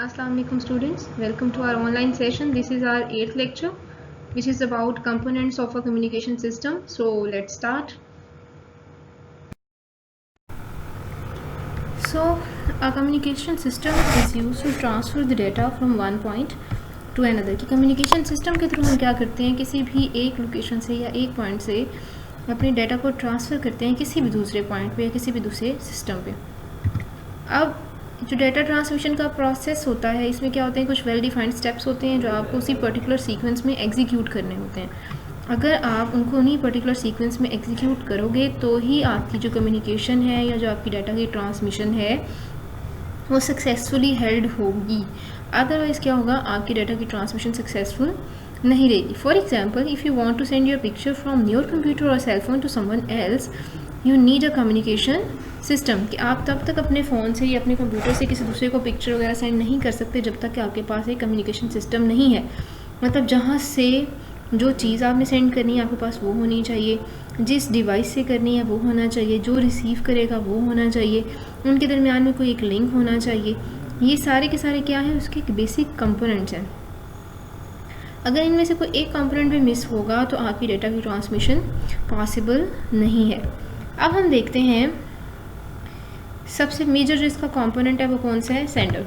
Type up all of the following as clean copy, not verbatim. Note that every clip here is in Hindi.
Assalamu alaikum students, welcome to our online session. This is our 8th lecture which is about components of a communication system. So let's start. So a communication system is used to transfer the data from one point to another. कि communication system के थ्रू हम क्या करते हैं, किसी भी एक लोकेशन से या एक पॉइंट से अपने डाटा को ट्रांसफ़र करते हैं किसी भी दूसरे पॉइंट पे या किसी भी दूसरे सिस्टम पे। अब जो डाटा ट्रांसमिशन का प्रोसेस होता है, इसमें क्या होते हैं, कुछ वेल डिफाइंड स्टेप्स होते हैं जो आपको उसी पर्टिकुलर सीक्वेंस में एग्जीक्यूट करने होते हैं। अगर आप उनको उन्हीं पर्टिकुलर सीक्वेंस में एग्जीक्यूट करोगे तो ही आपकी जो कम्युनिकेशन है या जो आपकी डाटा की ट्रांसमिशन है वो सक्सेसफुली हेल्ड होगी। अदरवाइज़ क्या होगा, आपकी डाटा की ट्रांसमिशन सक्सेसफुल नहीं रहेगी। For example, if you want to send your picture from your computer और cell phone to someone else, you need a communication system. कि आप तब तक अपने फ़ोन से या अपने कंप्यूटर से किसी दूसरे को पिक्चर वगैरह सेंड नहीं कर सकते जब तक कि आपके पास एक कम्युनिकेशन सिस्टम नहीं है। मतलब जहाँ से जो चीज़ आपने सेंड करनी है आपके पास वो होनी चाहिए, जिस डिवाइस से करनी है वो होना चाहिए, जो रिसीव करेगा वो होना चाहिए, उनके दरमियान में कोई एक लिंक होना चाहिए। ये सारे के सारे क्या है, उसके बेसिक कंपोनेंट्स हैं। अगर इनमें से कोई एक कंपोनेंट भी मिस होगा तो आपकी डाटा की ट्रांसमिशन पॉसिबल नहीं है। अब हम देखते हैं सबसे मेजर जो इसका कंपोनेंट है वो कौन सा है, सेंडर।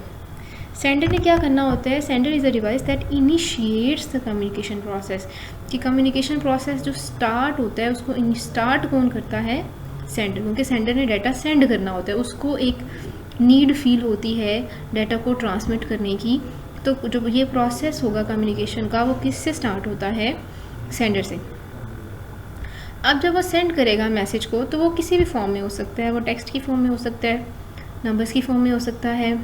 सेंडर ने क्या करना होता है, sender is a device that initiates the communication process. कि कम्युनिकेशन प्रोसेस जो स्टार्ट होता है उसको स्टार्ट कौन करता है, सेंडर। क्योंकि सेंडर ने डाटा सेंड करना होता है, उसको एक नीड फील होती है डाटा को ट्रांसमिट करने की। तो जो ये प्रोसेस होगा कम्युनिकेशन का वो किससे स्टार्ट होता है, सेंडर से। अब जब वो सेंड करेगा मैसेज को तो वो किसी भी फॉर्म में हो सकता है, वो टेक्स्ट की फॉर्म में हो सकता है, नंबर्स की फॉर्म में हो सकता है,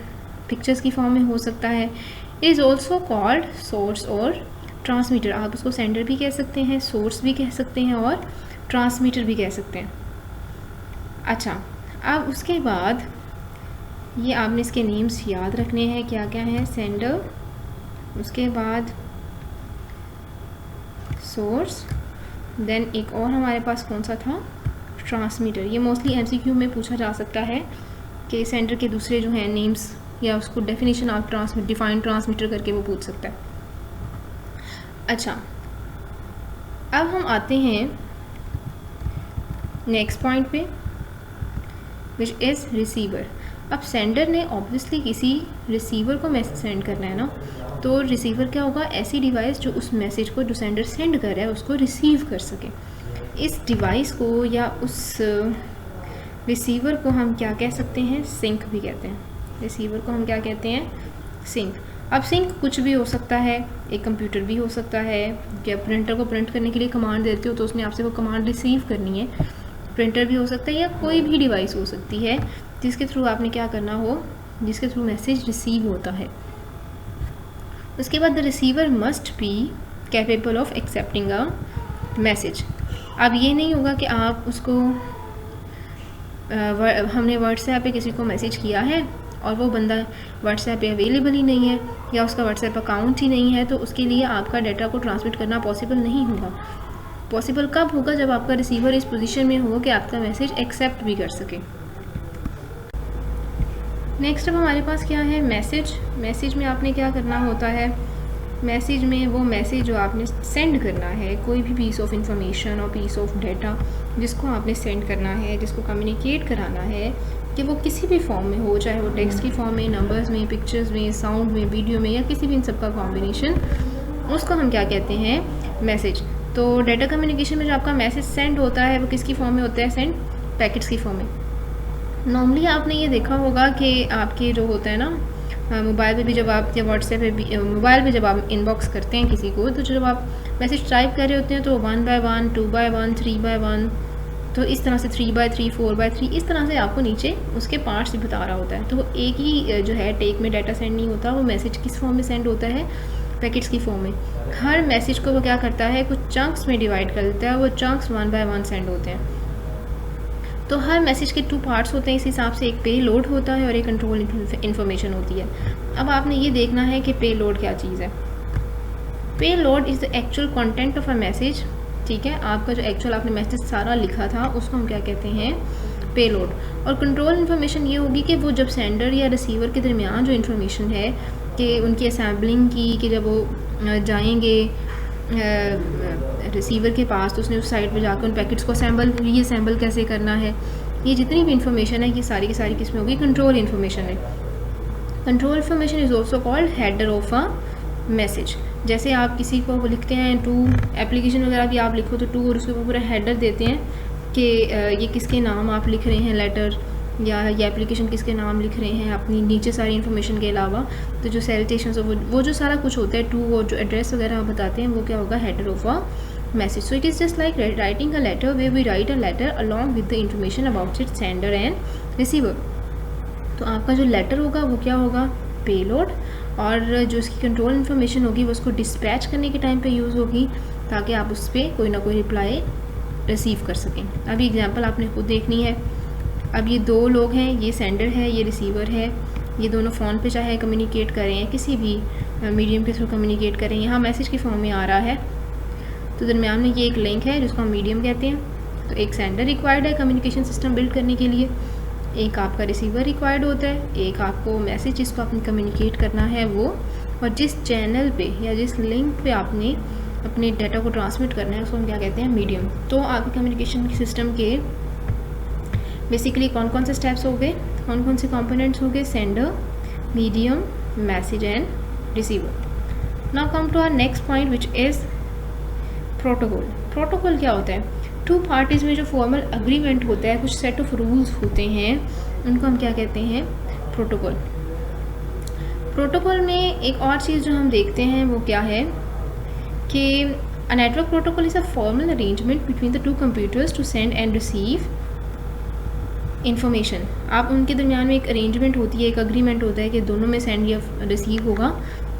पिक्चर्स की फॉर्म में हो सकता है। It is also called source और ट्रांसमीटर। आप उसको सेंडर भी कह सकते हैं, सोर्स भी कह सकते हैं और ट्रांसमीटर भी कह सकते हैं। अच्छा, अब उसके बाद ये आपने इसके नेम्स याद रखने हैं, क्या क्या है, सेंडर, उसके बाद सोर्स, देन एक और हमारे पास कौन सा था, ट्रांसमीटर। ये मोस्टली एमसीक्यू में पूछा जा सकता है कि सेंडर के दूसरे जो हैं नेम्स या उसको डेफिनेशन आप डिफाइन ट्रांसमीटर करके वो पूछ सकता है। अच्छा, अब हम आते हैं नेक्स्ट पॉइंट पे विच इज़ रिसीवर। अब सेंडर ने ऑब्वियसली किसी रिसीवर को मैसेज सेंड करना है ना, तो रिसीवर क्या होगा, ऐसी डिवाइस जो उस मैसेज को जो सेंडर सेंड कर रहा है उसको रिसीव कर सके। इस डिवाइस को या उस रिसीवर को हम क्या कह सकते हैं, सिंक भी कहते हैं। रिसीवर को हम क्या कहते हैं, सिंक। अब सिंक कुछ भी हो सकता है, एक कंप्यूटर भी हो सकता है कि प्रिंटर को प्रिंट करने के लिए कमांड देते हो तो उसने आपसे वो कमांड रिसीव करनी है, प्रिंटर भी हो सकता है, या कोई भी डिवाइस हो सकती है जिसके थ्रू आपने क्या करना हो, जिसके थ्रू मैसेज रिसीव होता है। उसके बाद the receiver must be capable of accepting a message. अब ये नहीं होगा कि आप उसको हमने व्हाट्सएप पे किसी को मैसेज किया है और वो बंदा व्हाट्सएप पे अवेलेबल ही नहीं है या उसका व्हाट्सएप अकाउंट ही नहीं है, तो उसके लिए आपका डाटा को ट्रांसमिट करना पॉसिबल नहीं होगा। पॉसिबल कब होगा, जब आपका रिसीवर इस पोजीशन में हो कि आपका मैसेज एक्सेप्ट भी कर सके। नेक्स्ट अब हमारे पास क्या है, मैसेज। मैसेज में आपने क्या करना होता है, मैसेज में वो मैसेज जो आपने सेंड करना है, कोई भी पीस ऑफ इंफॉर्मेशन और पीस ऑफ डाटा जिसको आपने सेंड करना है, जिसको कम्युनिकेट कराना है, कि वो किसी भी फॉर्म में हो, चाहे वो टेक्स्ट की फॉर्म में, नंबर्स में, पिक्चर्स में, साउंड में, वीडियो में, या किसी भी इन सब का कॉम्बिनेशन, उसको हम क्या कहते हैं, मैसेज। तो डाटा कम्युनिकेशन में जो आपका मैसेज सेंड होता है वो किसकी फॉर्म में होता है, सेंड पैकेट्स की फॉर्म में। नॉर्मली आपने ये देखा होगा कि आपके जो होता है ना, मोबाइल पे भी जब आप, या व्हाट्सएप पे भी, मोबाइल पे जब आप इनबॉक्स करते हैं किसी को, तो जब आप मैसेज टाइप कर रहे होते हैं तो 1 by 1, 2 by 1, 3 by 1, तो इस तरह से 3 by 3, 4 by 3, इस तरह से आपको नीचे उसके पार्ट्स भी बता रहा होता है। तो वो एक ही जो है टेक में डाटा सेंड नहीं होता, वो मैसेज किस फॉर्म में सेंड होता है, पैकेट्स की फॉर्म में। हर मैसेज को वो क्या करता है, कुछ चंक्स में डिवाइड कर देता है, वो चंक्स 1 by 1 सेंड होते हैं। तो हर मैसेज के 2 पार्ट्स होते हैं, इस हिसाब से एक पे लोड होता है और एक कंट्रोल इन्फॉर्मेशन होती है। अब आपने ये देखना है कि पे लोड क्या चीज़ है। पे load is the actual content of a message. ठीक है, आपका जो एक्चुअल आपने मैसेज सारा लिखा था उसको हम क्या कहते हैं, पेलोड। और कंट्रोल इन्फॉर्मेशन ये होगी कि वो जब सेंडर या रिसीवर के दरमियान जो इन्फॉर्मेशन है कि उनकी असेंबलिंग की, कि जब वो जाएंगे रिसीवर के पास तो उसने उस साइट पे जाकर उन पैकेट्स को रीअसेंबल कैसे करना है, ये जितनी भी इन्फॉर्मेशन है ये सारी की सारी किसमें होगी, कंट्रोल इन्फॉर्मेशन है। Control information is also called header of a message. जैसे आप किसी को लिखते हैं टू, एप्लीकेशन वगैरह भी आप लिखो तो टू और उसके ऊपर पूरा हेडर देते हैं कि ये किसके नाम आप लिख रहे हैं लेटर, या ये एप्लीकेशन किसके नाम लिख रहे हैं अपनी नीचे सारी इन्फॉर्मेशन के अलावा। तो जो सैल्यूटेशंस वो जो सारा कुछ होता है टू, और जो एड्रेस वगैरह आप बताते हैं वो क्या होगा, header of a message. So it is just like writing a letter way we write a letter along with the information about its sender and receiver. तो आपका जो लेटर होगा वो क्या होगा, पेलोड, और जो इसकी कंट्रोल इन्फॉर्मेशन होगी वो उसको डिस्पैच करने के टाइम पे यूज़ होगी ताकि आप उस पर कोई ना कोई रिप्लाई रिसीव कर सकें। अभी एग्जांपल आपने खुद देखनी है। अब ये दो लोग हैं, ये सेंडर है, ये रिसीवर है, ये दोनों फ़ोन पे चाहे कम्युनिकेट करें या किसी भी मीडियम के थ्रू कम्युनिकेट करें, यहाँ मैसेज की फॉर्म में आ रहा है। तो दरमियान में ये एक लिंक है जिसको हम मीडियम कहते हैं। तो एक सेंडर रिक्वायर्ड है कम्युनिकेशन सिस्टम बिल्ड करने के लिए, एक आपका रिसीवर रिक्वायर्ड होता है, एक आपको मैसेज जिसको आपने कम्युनिकेट करना है वो, और जिस चैनल पे या जिस लिंक पे आपने अपने डाटा को ट्रांसमिट करना है उसको हम क्या कहते हैं, मीडियम। तो आपके कम्युनिकेशन सिस्टम के बेसिकली कौन कौन से स्टेप्स हो गए, कौन कौन से कंपोनेंट्स हो गए, sender, medium, message and receiver. Now come to our next point which is protocol. Protocol क्या होता है, टू पार्टीज़ में जो फॉर्मल अग्रीमेंट होता है, कुछ सेट ऑफ रूल्स होते हैं, उनको हम क्या कहते हैं, प्रोटोकॉल। प्रोटोकॉल में एक और चीज़ जो हम देखते हैं वो क्या है कि a network protocol is a formal arrangement between the two computers to send and receive information. आप उनके दरमियान में एक अरेंजमेंट होती है, एक अग्रीमेंट होता है कि दोनों में सेंड या रिसीव होगा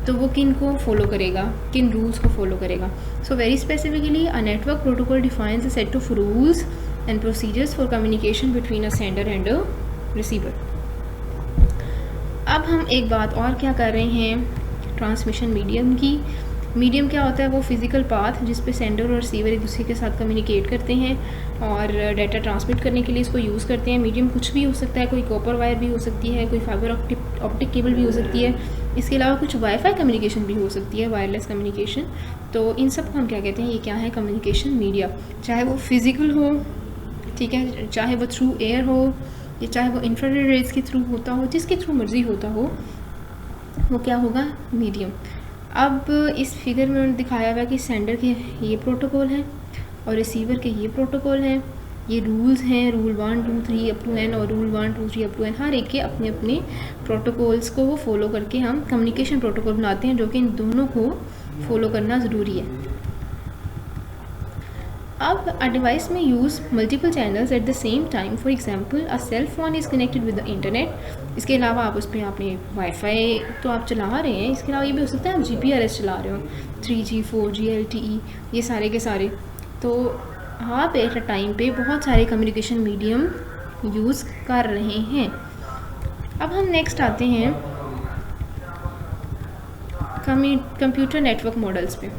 तो वो किन को फॉलो करेगा, किन रूल्स को फॉलो करेगा। So very specifically a network protocol defines a set of rules and procedures for communication between a sender and a receiver. अब हम एक बात और क्या कर रहे हैं, ट्रांसमिशन मीडियम की। मीडियम क्या होता है, वो फिज़िकल पाथ जिस पे सेंडर और रिसीवर एक दूसरे के साथ कम्युनिकेट करते हैं और डाटा ट्रांसमिट करने के लिए इसको यूज़ करते हैं। मीडियम कुछ भी हो सकता है, कोई कॉपर वायर भी हो सकती है, कोई फाइबर ऑप्टिक केबल भी हो सकती है, इसके अलावा कुछ वाईफाई कम्युनिकेशन भी हो सकती है, वायरलेस कम्युनिकेशन। तो इन सब को हम क्या कहते हैं, ये क्या है, कम्युनिकेशन मीडिया। चाहे वो फिज़िकल हो, ठीक है, चाहे वो थ्रू एयर हो, या चाहे वो इंफ्रारेड रेज के थ्रू होता हो, जिसके थ्रू मर्जी होता हो, वो क्या होगा, मीडियम। अब इस फिगर में उन्होंने दिखाया हुआ कि सेंडर के ये प्रोटोकॉल हैं और रिसीवर के ये प्रोटोकॉल हैं, ये रूल्स हैं, रूल 1 2 3 अप टू n और रूल 1 2 3 अप टू n। हर एक के अपने अपने प्रोटोकॉल्स को वो फॉलो करके हम कम्युनिकेशन प्रोटोकॉल बनाते हैं, जो कि इन दोनों को फॉलो करना ज़रूरी है। अब अ डिवाइस में use multiple channels at the same time, for example a cell phone is connected with the internet. इसके अलावा आप उस पर आपने वाईफाई तो आप चला रहे हैं, इसके अलावा ये भी हो सकता है आप GPRS चला रहे हो, 3G 4G LTE, ये सारे के सारे। तो आप एट अ टाइम पे बहुत सारे कम्युनिकेशन मीडियम यूज़ कर रहे हैं। अब हम नेक्स्ट आते हैं कंप्यूटर नेटवर्क मॉडल्स पे।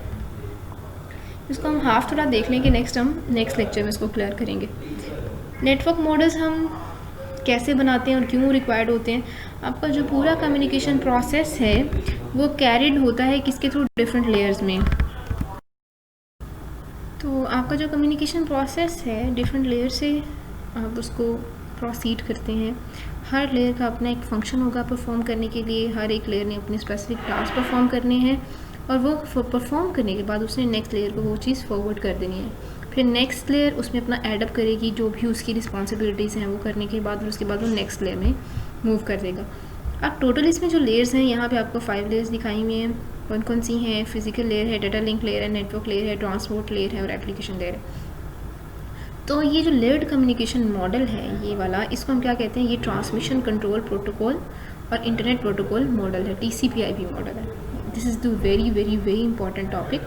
इसको हम हाफ थोड़ा देख लेंगे, नेक्स्ट लेक्चर में इसको क्लियर करेंगे। नेटवर्क मॉडल्स हम कैसे बनाते हैं और क्यों रिक्वायर्ड होते हैं। आपका जो पूरा कम्युनिकेशन प्रोसेस है वो कैरिड होता है किसके थ्रू, डिफरेंट लेयर्स में। तो आपका जो कम्युनिकेशन प्रोसेस है डिफरेंट लेयर से आप उसको प्रोसीड करते हैं। हर लेयर का अपना एक फंक्शन होगा परफॉर्म करने के लिए, हर एक लेयर ने अपने स्पेसिफिक टास्क परफॉर्म करने हैं और वो परफॉर्म करने के बाद उसने नेक्स्ट लेयर को वो चीज़ फॉरवर्ड कर देनी है। फिर नेक्स्ट लेयर उसमें अपना एडअप करेगी जो भी उसकी रिस्पॉन्सिबिलिटीज़ हैं वो करने के बाद, और उसके बाद वो नेक्स्ट लेयर में मूव कर देगा। अब टोटल इसमें जो लेयर्स हैं यहाँ पे आपको 5 लेयर्स दिखाई हुई हैं। कौन कौन सी हैं, फिजिकल लेयर है, डाटा लिंक लेयर है, नेटवर्क लेयर है, ट्रांसपोर्ट लेयर है और एप्लीकेशन लेयर है। तो ये जो लेयर्ड कम्युनिकेशन मॉडल है ये वाला, इसको हम क्या कहते हैं, ये ट्रांसमिशन कंट्रोल प्रोटोकॉल और इंटरनेट प्रोटोकॉल मॉडल है, TCP/IP मॉडल है। This is the very very very important topic.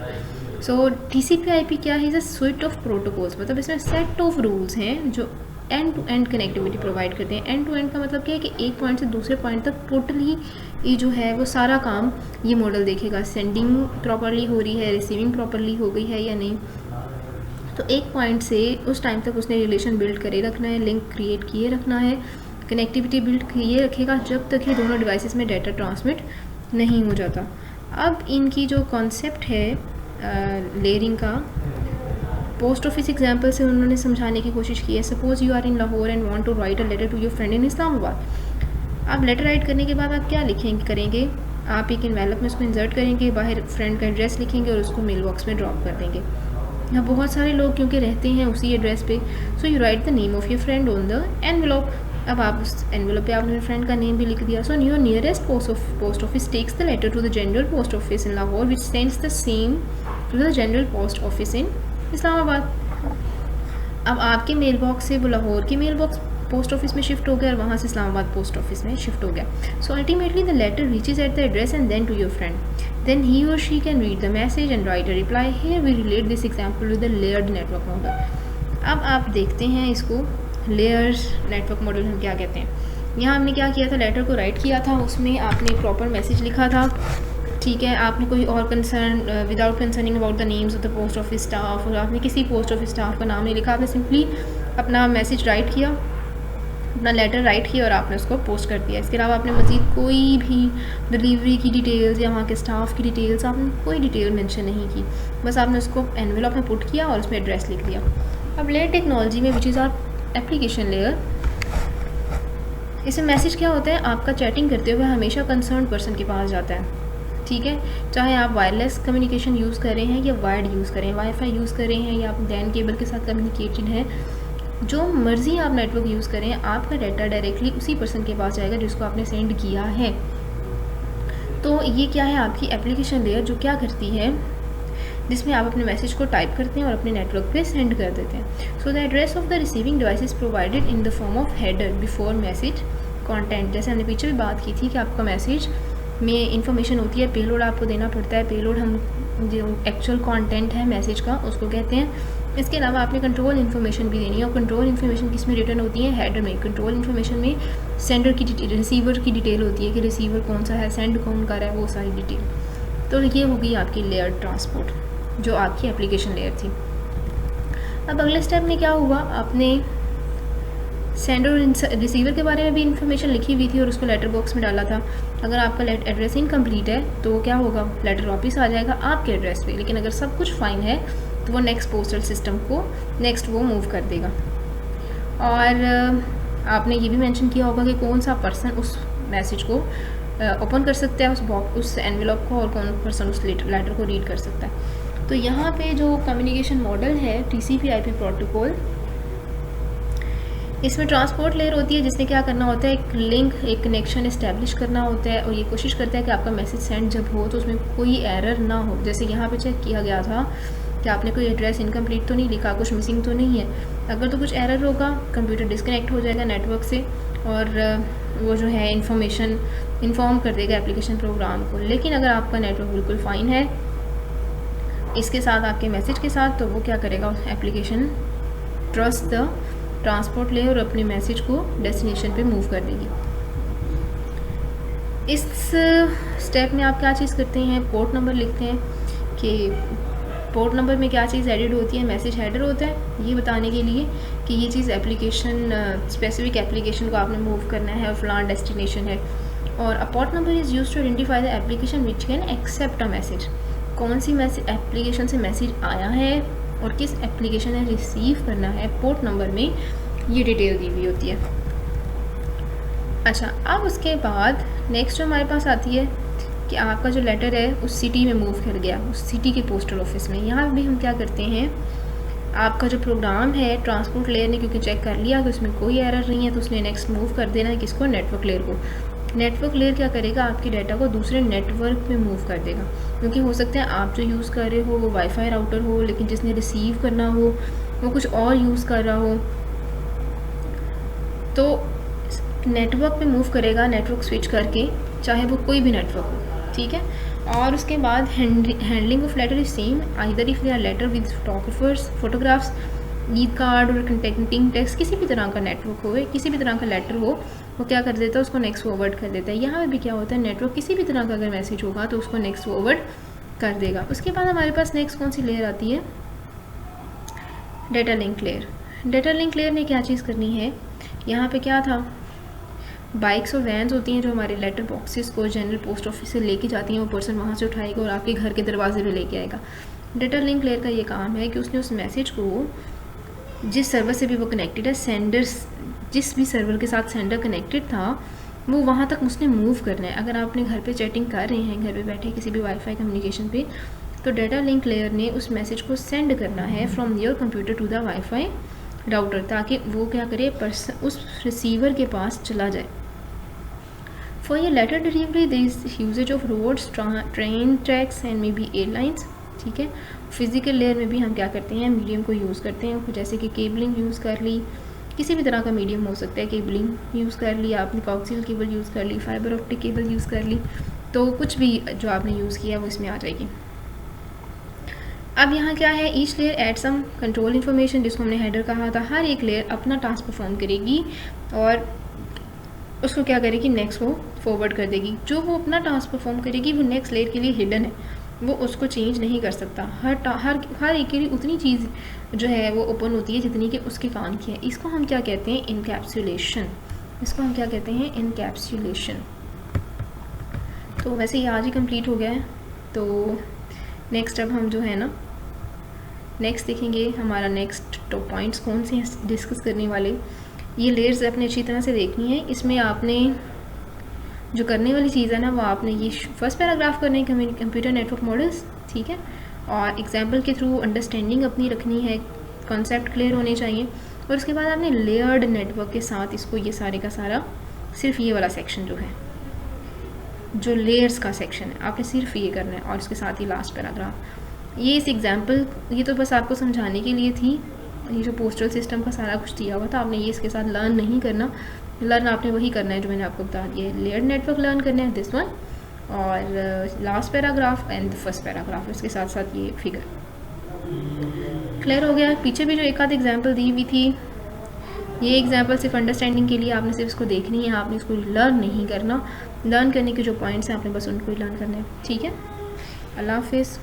So TCP/IP क्या है, is a suite of protocols, मतलब इसमें सेट ऑफ रूल्स हैं जो end to end connectivity provide करते हैं। एंड टू एंड का मतलब क्या है कि एक पॉइंट से दूसरे पॉइंट तक टोटली ये जो है वो सारा काम ये मॉडल देखेगा। सेंडिंग प्रॉपरली हो रही है, रिसीविंग प्रॉपरली हो गई है या नहीं, तो एक पॉइंट से उस टाइम तक उसने रिलेशन बिल्ड करे रखना है, लिंक क्रिएट किए रखना है, कनेक्टिविटी बिल्ड किए रखेगा जब तक ये दोनों डिवाइसेस में डाटा ट्रांसमिट नहीं हो जाता। अब इनकी जो कॉन्सेप्ट है लेयरिंग का, पोस्ट ऑफिस एग्जाम्पल से उन्होंने समझाने की कोशिश की है। Suppose you are in Lahore and want to write a letter to your friend in Islamabad. अब लेटर राइट करने के बाद आप क्या करेंगे, आप एक एनवेलप में उसको इंसर्ट करेंगे, बाहर फ्रेंड का एड्रेस लिखेंगे और उसको मेल बॉक्स में ड्रॉप कर देंगे। यहाँ बहुत सारे लोग क्योंकि रहते हैं उसी एड्रेस पे, so you right the name of your friend on the envelope. अब आप उस एनवेलप पे आपने फ्रेंड का नेम भी लिख दिया। So your nearest post office takes the letter to the general post office in Lahore which sends the same to the general post office in Islamabad. अब आपके मेल बॉक्स से वो लाहौर की मेल बॉक्स पोस्ट ऑफिस में शिफ्ट हो गया और वहाँ से इस्लामाबाद पोस्ट ऑफिस में शिफ्ट हो गया। So ultimately the letter reaches at the address and then to your friend, then he or she can read the message and write a reply. Here we relate this example with the layered network model. अब आप देखते हैं इसको layered network model हम क्या कहते हैं। यहाँ हमने क्या किया था, लेटर को राइट किया था, उसमें आपने प्रॉपर मैसेज लिखा था, ठीक है। आपने कोई और concern without concerning about the names of the post office staff, और आपने किसी पोस्ट ऑफिस स्टाफ का नाम नहीं लिखा, आपने सिंपली अपना मैसेज राइट किया, अपना लेटर राइट किया और आपने उसको पोस्ट कर दिया। इसके अलावा आपने मज़ीद कोई भी डिलीवरी की डिटेल्स या वहाँ के स्टाफ की डिटेल्स आपने कोई डिटेल मेंशन नहीं की, बस आपने उसको एनवेलप में पुट किया और उसमें एड्रेस लिख दिया। अब लेयर टेक्नोलॉजी में which is our application layer, इसमें मैसेज क्या होता है, आपका चैटिंग करते हुए हमेशा कंसर्न पर्सन के पास जाता है, ठीक है। चाहे आप वायरलेस कम्युनिकेशन यूज़ कर रहे हैं या वायर्ड यूज़ करें, वाईफाई यूज़ कर रहे हैं या आप लैन केबल के साथ कम्युनिकेटेड है, जो मर्ज़ी आप नेटवर्क यूज़ करें, आपका डाटा डायरेक्टली उसी पर्सन के पास जाएगा जिसको आपने सेंड किया है। तो ये क्या है, आपकी एप्लीकेशन लेयर जो क्या करती है, जिसमें आप अपने मैसेज को टाइप करते हैं और अपने नेटवर्क पे सेंड कर देते हैं। So the address of the receiving device is provided in the form of header before message content. जैसे हमने पीछे भी बात की थी कि आपका मैसेज में इंफॉर्मेशन होती है, पेलोड आपको देना पड़ता है, पेलोड हम जो एक्चुअल कंटेंट है मैसेज का उसको कहते हैं। इसके अलावा आपने कंट्रोल इन्फॉर्मेशन भी देनी है, और कंट्रोल इन्फॉर्मेशन किस में रिटर्न होती है, हेडर में। कंट्रोल इन्फॉर्मेशन में सेंडर की रिसीवर की डिटेल होती है कि रिसीवर कौन सा है, सेंड कौन कर रहा है, वो सारी डिटेल। तो ये होगी आपकी लेयर ट्रांसपोर्ट जो आपकी एप्लीकेशन लेयर थी। अब अगले स्टेप में क्या हुआ, आपने सेंडर और रिसीवर के बारे में भी इंफॉर्मेशन लिखी हुई थी और उसको लेटर बॉक्स में डाला था। अगर आपका एड्रेस इनकम्प्लीट है तो क्या होगा, लेटर वापस आ जाएगा आपके एड्रेस पे, लेकिन अगर सब कुछ फाइन है तो वो नेक्स्ट पोस्टल सिस्टम को नेक्स्ट वो मूव कर देगा। और आपने ये भी मेंशन किया होगा कि कौन सा पर्सन उस मैसेज को ओपन कर सकता है, उस एनवेलप को, और कौन पर्सन उस लेटर को रीड कर सकता है। तो यहाँ पे जो कम्युनिकेशन मॉडल है TCP/IP प्रोटोकॉल, इसमें ट्रांसपोर्ट लेयर होती है जिसने क्या करना होता है, एक लिंक, एक कनेक्शन इस्टेब्लिश करना होता है, और ये कोशिश करता है कि आपका मैसेज सेंड जब हो तो उसमें कोई एरर ना हो। जैसे यहाँ पे चेक किया गया था कि आपने कोई एड्रेस इनकम्प्लीट तो नहीं लिखा, कुछ मिसिंग तो नहीं है। अगर तो कुछ एरर होगा, कंप्यूटर डिस्कनेक्ट हो जाएगा नेटवर्क से और वो जो है इंफॉर्मेशन इन्फॉर्म कर देगा एप्लीकेशन प्रोग्राम को। लेकिन अगर आपका नेटवर्क बिल्कुल फ़ाइन है इसके साथ, आपके मैसेज के साथ, तो वो क्या करेगा, application trust the transport layer और अपने मैसेज को डेस्टिनेशन पे मूव कर देगी। इस स्टेप में आप क्या चीज़ करते हैं, पोर्ट नंबर लिखते हैं कि पोर्ट नंबर में क्या चीज़ एडिड होती है, मैसेज हेडर होता है, ये बताने के लिए कि ये चीज़ एप्लीकेशन स्पेसिफिक एप्लीकेशन को आपने मूव करना है और फलान डेस्टिनेशन है। और a port number is used to identify the application which can accept a message, कौन सी मैसेज एप्लीकेशन से मैसेज आया है और किस एप्लीकेशन ने रिसीव करना है, पोर्ट नंबर में ये डिटेल दी हुई होती है। अच्छा, अब उसके बाद नेक्स्ट जो हमारे पास आती है कि आपका जो लेटर है उस सिटी में मूव कर गया, उस सिटी के पोस्टल ऑफिस में। यहाँ भी हम क्या करते हैं, आपका जो प्रोग्राम है ट्रांसपोर्ट लेयर ने क्योंकि चेक कर लिया कि उसमें कोई एरर नहीं है, तो उसने नेक्स्ट मूव कर देना है किसको, नेटवर्क लेयर को। नेटवर्क लेयर क्या करेगा, आपकी डाटा को दूसरे नेटवर्क में मूव कर देगा, क्योंकि हो सकता है आप जो यूज़ कर रहे हो वो वाईफाई राउटर हो, लेकिन जिसने रिसीव करना हो वो कुछ और यूज़ कर रहा हो, तो नेटवर्क पे मूव करेगा, नेटवर्क स्विच करके, चाहे वो कोई भी नेटवर्क हो, ठीक है। और उसके बाद handling of letter is same, either if they are letter with photographs, Eid card और कंटेंटिंग टेक्स्ट, किसी भी तरह का नेटवर्क हो, किसी भी तरह का लेटर हो, वो क्या कर देता है, उसको नेक्स्ट फॉरवर्ड कर देता है। यहाँ पे भी क्या होता है, नेटवर्क किसी भी तरह का अगर मैसेज होगा तो उसको नेक्स्ट फॉरवर्ड कर देगा। उसके बाद हमारे पास नेक्स्ट कौन सी लेयर आती है, data link layer. Data link layer ने क्या चीज़ करनी है, यहाँ पे क्या था, बाइक्स और वैन्स होती हैं जो हमारे लेटर बॉक्सेस को जनरल पोस्ट ऑफिस से लेके जाती हैं, वो पर्सन वहाँ से उठाएगा और आपके घर के दरवाजे पे लेके आएगा। डेटा लिंक लेयर का ये काम है कि उसने उस मैसेज को जिस सर्वर से भी वो कनेक्टेड है, सेंडर्स जिस भी सर्वर के साथ सेंडर कनेक्टेड था वो वहाँ तक उसने मूव करना है। अगर आप अपने घर पे चैटिंग कर रहे हैं, घर पे बैठे किसी भी वाईफाई कम्युनिकेशन पे, तो डेटा लिंक लेयर ने उस मैसेज को सेंड करना है from your computer to the wifi router, ताकि वो क्या करे, उस रिसीवर के पास चला जाए। फॉर ये letter delivery there is usages of roads, train tracks and may be airlines. ठीक है, फिजिकल लेयर में भी हम क्या करते हैं, मीडियम को यूज़ करते हैं, जैसे कि केबलिंग यूज़ कर ली, किसी भी तरह का मीडियम हो सकता है, केबलिंग यूज़ कर ली आपने, कॉक्सियल केबल यूज़ कर ली, फाइबर ऑप्टिक केबल यूज़ कर ली, तो कुछ भी जो आपने यूज़ किया वो इसमें आ जाएगी। अब यहाँ क्या है, each layer add some control information, जिसको हमने हेडर कहा था। हर एक लेयर अपना टास्क परफॉर्म करेगी और उसको क्या करेगी, नेक्स्ट को फॉरवर्ड कर देगी। जो वो अपना टास्क परफॉर्म करेगी वो नेक्स्ट लेयर के लिए हिडन है, वो उसको चेंज नहीं कर सकता। हर एक के लिए उतनी चीज़ जो है वो ओपन होती है जितनी कि उसके काम की है। इसको हम क्या कहते हैं, इनकैप्सुलेशन। इसको हम क्या कहते हैं, इनकैप्सुलेशन। तो वैसे ये आज ही कंप्लीट हो गया है। तो नेक्स्ट अब हम जो है ना नेक्स्ट देखेंगे, हमारा नेक्स्ट टॉप पॉइंट्स कौन से हैं डिस्कस करने वाले। ये लेयर्स अपने अच्छी तरह से देखनी है। इसमें आपने जो करने वाली चीज़ है ना, वो आपने ये फर्स्ट पैराग्राफ करने है, कंप्यूटर नेटवर्क मॉडल्स। ठीक है, और एग्जाम्पल के थ्रू अंडरस्टैंडिंग अपनी रखनी है, कॉन्सेप्ट क्लियर होने चाहिए। और उसके बाद आपने लेयर्ड नेटवर्क के साथ इसको, ये सारे का सारा, सिर्फ ये वाला सेक्शन जो है, जो लेयर्स का सेक्शन है, आपने सिर्फ ये करना है। और इसके साथ ही लास्ट पैराग्राफ। ये इस एग्जाम्पल, ये तो बस आपको समझाने के लिए थी। ये जो पोस्टल सिस्टम का सारा कुछ दिया हुआ था, आपने ये इसके साथ लर्न नहीं करना। लर्न आपने वही करना है जो मैंने आपको बता दिया। लेयर्ड नेटवर्क लर्न करना है, दिस वन, और last paragraph and first paragraph, इसके साथ साथ ये फिगर। क्लियर हो गया। पीछे भी जो एक आध एग्जाम्पल दी हुई थी, ये एग्जाम्पल सिर्फ अंडरस्टैंडिंग के लिए, आपने सिर्फ इसको देखनी है, आपने इसको लर्न नहीं करना। लर्न करने के जो पॉइंट्स हैं आपने बस उनको ही लर्न करने हैं। ठीक है, अल्लाह हाफिज़।